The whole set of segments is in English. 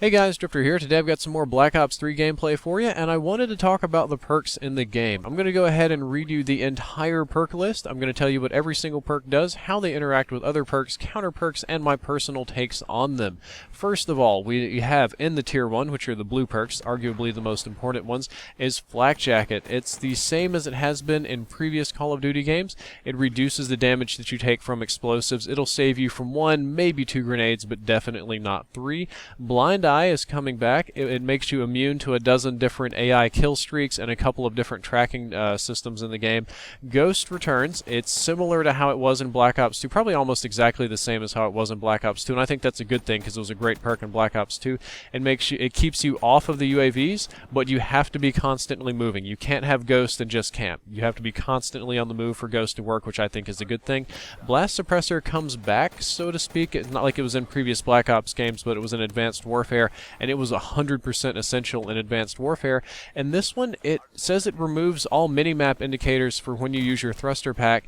Hey guys, Drifter here. Today I've got some more Black Ops 3 gameplay for you, and I wanted to talk about the perks in the game. I'm going to go ahead and read you the entire perk list. I'm going to tell you what every single perk does, how they interact with other perks, counter perks, and my personal takes on them. First of all, we have in the Tier 1, which are the blue perks, arguably the most important ones, is Flak Jacket. It's the same as it has been in previous Call of Duty games. It reduces the damage that you take from explosives. It'll save you from 1, maybe 2 grenades, but definitely not 3. Blind Eye is coming back. It makes you immune to a dozen different AI kill streaks and a couple of different tracking systems in the game. Ghost returns. It's similar to how it was in Black Ops 2, probably almost exactly the same as how it was in Black Ops 2, and I think that's a good thing because it was a great perk in Black Ops 2. It keeps you off of the UAVs, but you have to be constantly moving. You can't have Ghost and just camp. You have to be constantly on the move for Ghost to work, which I think is a good thing. Blast Suppressor comes back, so to speak. It's not like it was in previous Black Ops games, but it was in Advanced Warfare, and it was 100% essential in Advanced Warfare. And this one, it says it removes all minimap indicators for when you use your thruster pack,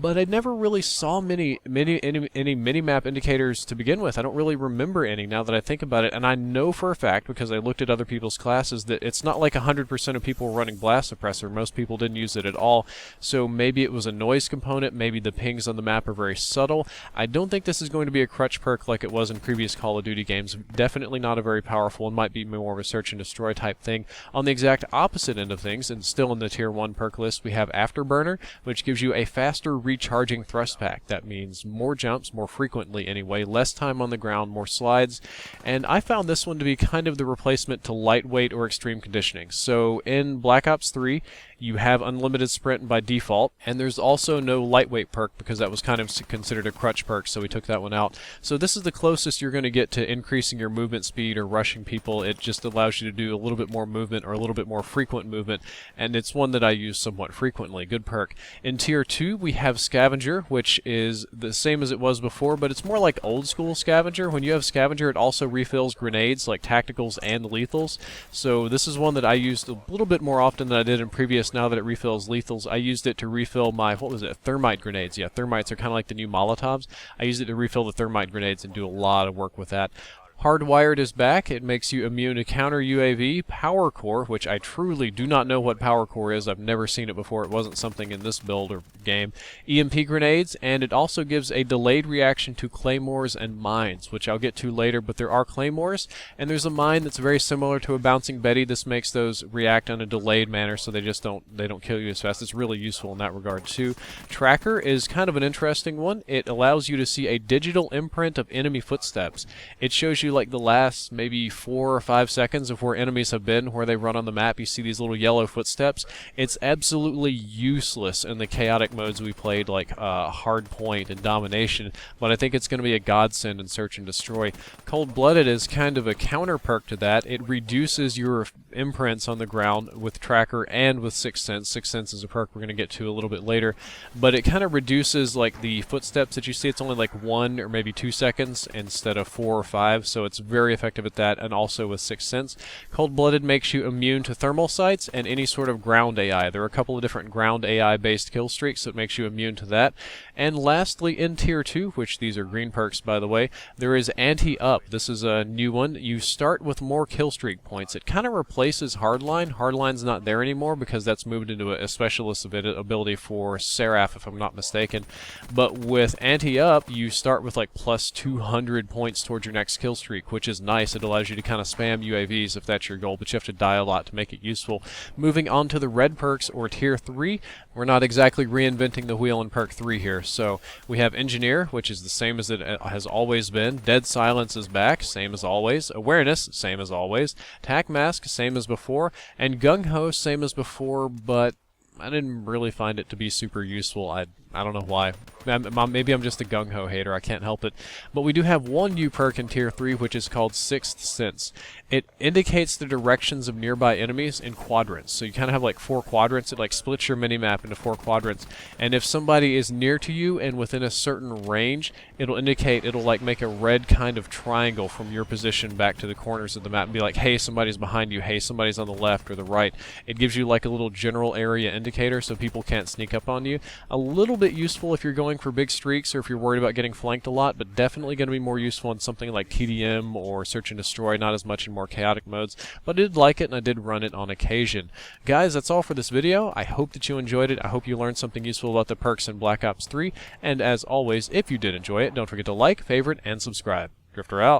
but I never really saw any minimap indicators to begin with. I don't really remember any now that I think about it, and I know for a fact, because I looked at other people's classes, that it's not like 100% of people were running Blast Suppressor. Most people didn't use it at all, so maybe it was a noise component, maybe the pings on the map are very subtle. I don't think this is going to be a crutch perk like it was in previous Call of Duty games. Definitely not a very powerful and might be more of a search and destroy type thing. On the exact opposite end of things, and still in the Tier 1 perk list, we have Afterburner, which gives you a faster recharging thrust pack. That means more jumps, more frequently anyway, less time on the ground, more slides, and I found this one to be kind of the replacement to lightweight or extreme conditioning. So in Black Ops 3, you have unlimited sprint by default, and there's also no lightweight perk because that was kind of considered a crutch perk, so we took that one out. So this is the closest you're going to get to increasing your movement speed or rushing people. It just allows you to do a little bit more movement or a little bit more frequent movement, and it's one that I use somewhat frequently. Good perk. In Tier 2, we have Scavenger, which is the same as it was before, but it's more like old school Scavenger. When you have Scavenger, it also refills grenades, like tacticals and lethals. So this is one that I used a little bit more often than I did in previous. Now that it refills lethals, I used it to refill my, thermite grenades. Yeah, thermites are kind of like the new Molotovs. I used it to refill the thermite grenades and do a lot of work with that. Hardwired is back. It makes you immune to counter UAV. Power Core, which I truly do not know what Power Core is. I've never seen it before. It wasn't something in this build or game. EMP grenades, and it also gives a delayed reaction to claymores and mines, which I'll get to later, but there are claymores, and there's a mine that's very similar to a Bouncing Betty. This makes those react in a delayed manner, so they don't kill you as fast. It's really useful in that regard too. Tracker is kind of an interesting one. It allows you to see a digital imprint of enemy footsteps. It shows you like the last maybe 4 or 5 seconds of where enemies have been, where they run on the map. You see these little yellow footsteps. It's absolutely useless in the chaotic modes we played, like Hardpoint and Domination, but I think it's going to be a godsend in Search and Destroy. Cold-Blooded is kind of a counter perk to that. It reduces your imprints on the ground with Tracker and with Sixth Sense. Sixth Sense is a perk we're going to get to a little bit later, but it kind of reduces like the footsteps that you see. It's only like 1 or maybe 2 seconds instead of 4 or 5, so it's very effective at that, and also with Sixth Sense. Cold-Blooded makes you immune to thermal sights and any sort of ground AI. There are a couple of different ground AI-based kill streaks that makes you immune to that. And lastly, in Tier 2, which these are green perks by the way, there is Anti-Up. This is a new one. You start with more kill streak points. It kind of replaces Hardline. Hardline's not there anymore because that's moved into a specialist ability for Seraph, if I'm not mistaken. But with Anti-Up, you start with like plus 200 points towards your next kill streak, which is nice. It allows you to kind of spam UAVs if that's your goal, but you have to die a lot to make it useful. Moving on to the red perks, or Tier 3, we're not exactly reinventing the wheel in perk 3 here. So we have Engineer, which is the same as it has always been. Dead Silence is back, same as always. Awareness, same as always. Tac Mask, same as before. And Gung Ho, same as before, but I didn't really find it to be super useful. I don't know why. Maybe I'm just a gung-ho hater. I can't help it. But we do have one new perk in Tier 3, which is called Sixth Sense. It indicates the directions of nearby enemies in quadrants. So you kind of have like 4 quadrants. It like splits your minimap into 4 quadrants. And if somebody is near to you and within a certain range, it'll like make a red kind of triangle from your position back to the corners of the map and be like, hey, somebody's behind you. Hey, somebody's on the left or the right. It gives you like a little general area indicator so people can't sneak up on you. A little bit useful if you're going for big streaks or if you're worried about getting flanked a lot, but definitely going to be more useful in something like TDM or Search and Destroy, not as much in more chaotic modes, but I did like it and I did run it on occasion. Guys, that's all for this video. I hope that you enjoyed it. I hope you learned something useful about the perks in Black Ops 3, and as always, if you did enjoy it, don't forget to like, favorite, and subscribe. Drifter out.